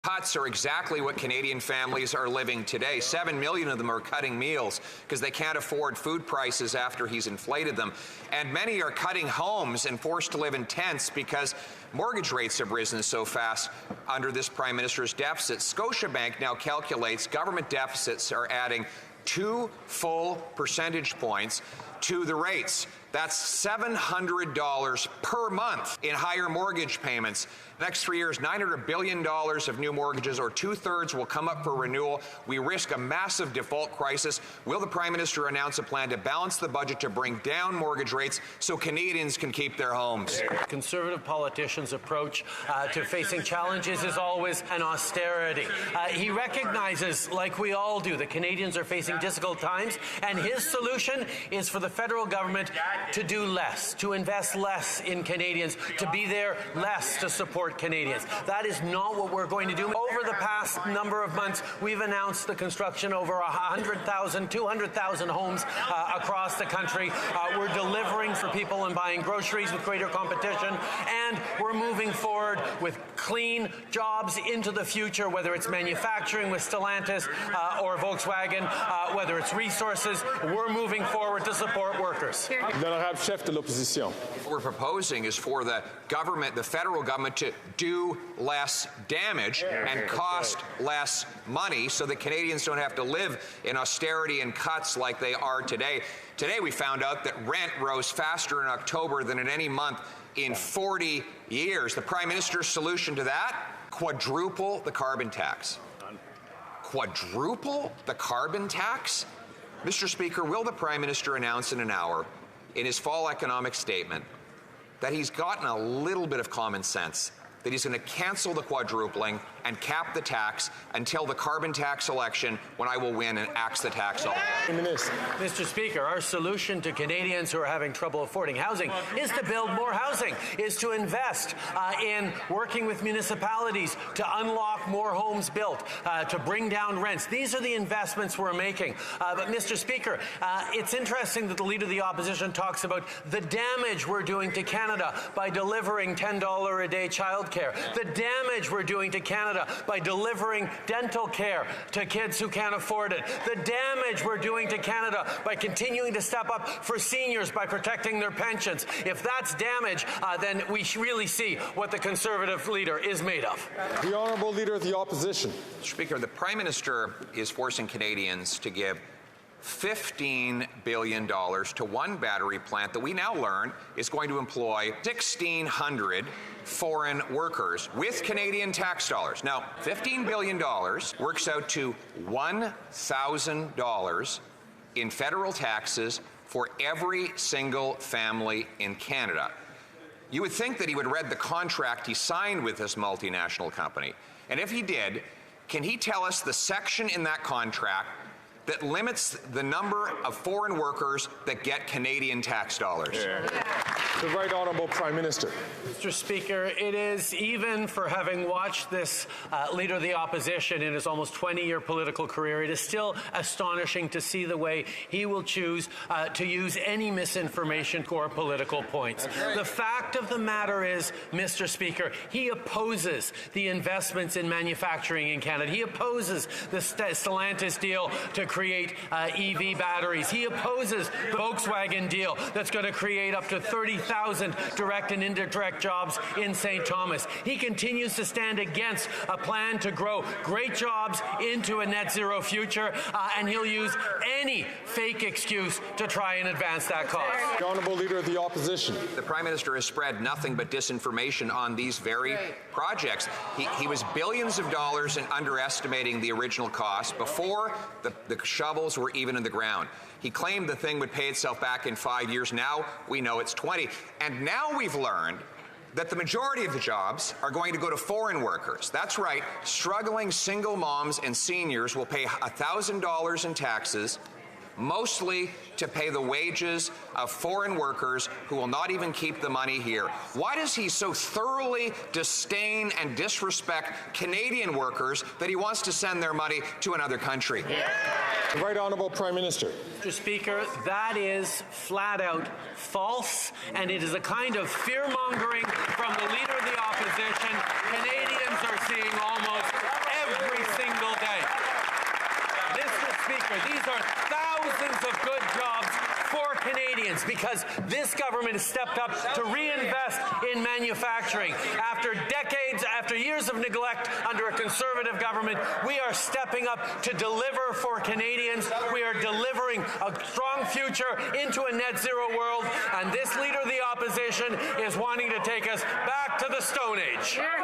Cuts are exactly what Canadian families are living today. 7 million of them are cutting meals because they can't afford food prices after he's inflated them. And many are cutting homes and forced to live in tents because mortgage rates have risen so fast under this Prime Minister's deficit. Scotiabank now calculates government deficits are adding 2 full percentage points to the rates. That's $700 per month in higher mortgage payments. Next 3 years, $900 billion of new mortgages, or 2/3, will come up for renewal. We risk a massive default crisis. Will the Prime Minister announce a plan to balance the budget to bring down mortgage rates so Canadians can keep their homes? Conservative politicians' approach to facing challenges is always an austerity. He recognizes, like we all do, that Canadians are facing difficult times, and his solution is for the federal government to do less, to invest less in Canadians, to be there less to support Canadians. That is not what we're going to do. Over the past number of months, we've announced the construction of over 100,000, 200,000 homes across the country. We're delivering for people and buying groceries with greater competition, and we're moving forward with clean jobs into the future, whether it's manufacturing with Stellantis or Volkswagen, whether it's resources. We're moving forward to support workers. L'honorable chef de l'opposition. What we're proposing is for the government, the federal government, to do less damage and cost less money so that Canadians don't have to live in austerity and cuts like they are today. Today we found out that rent rose faster in October than in any month in 40 years. The Prime Minister's solution to that? Quadruple the carbon tax. Quadruple the carbon tax? Mr. Speaker, will the Prime Minister announce in an hour in his fall economic statement that he's gotten a little bit of common sense, that he's going to cancel the quadrupling and cap the tax until the carbon tax election, when I will win and axe the tax on it? Mr. Speaker, our solution to Canadians who are having trouble affording housing is to build more housing, is to invest in working with municipalities to unlock more homes built, to bring down rents. These are the investments we're making. But, Mr. Speaker, it's interesting that the Leader of the Opposition talks about the damage we're doing to Canada by delivering $10 a day childcare, the damage we're doing to Canada by delivering dental care to kids who can't afford it, the damage we're doing to Canada by continuing to step up for seniors by protecting their pensions. If that's damage, then we really see what the Conservative leader is made of. The Honourable Leader of the Opposition. Speaker, the Prime Minister is forcing Canadians to give $15 billion to one battery plant that we now learn is going to employ 1,600 foreign workers with Canadian tax dollars. Now, $15 billion works out to $1,000 in federal taxes for every single family in Canada. You would think that he would read the contract he signed with this multinational company. And if he did, can he tell us the section in that contract that limits the number of foreign workers that get Canadian tax dollars? The Right Honourable Prime Minister. Mr. Speaker, it is, even for having watched this Leader of the Opposition in his almost 20-year political career, it is still astonishing to see the way he will choose to use any misinformation for political points. The fact of the matter is, Mr. Speaker, he opposes the investments in manufacturing in Canada. He opposes the Stellantis deal to create EV batteries. He opposes the Volkswagen deal that's going to create up to 30,000 direct and indirect jobs in St. Thomas. He continues to stand against a plan to grow great jobs into a net zero future, and he'll use any fake excuse to try and advance that cause. The Honourable Leader of the Opposition. The Prime Minister has spread nothing but disinformation on these very projects. He was billions of dollars in underestimating the original cost before the shovels were even in the ground. He claimed the thing would pay itself back in 5 years. Now we know it's 20. And now we've learned that the majority of the jobs are going to go to foreign workers. That's right. Struggling single moms and seniors will pay $1,000 in taxes, mostly to pay the wages of foreign workers who will not even keep the money here. Why does he so thoroughly disdain and disrespect Canadian workers that he wants to send their money to another country? The Right Honourable Prime Minister. Mr. Speaker, that is flat out false, and it is a kind of fear-mongering from the Leader of the Opposition. Canadians are seeing almost Canadians, because this government has stepped up to reinvest in manufacturing. After decades, after years of neglect under a Conservative government, we are stepping up to deliver for Canadians. We are delivering a strong future into a net zero world, and this leader of the opposition is wanting to take us back to the Stone Age.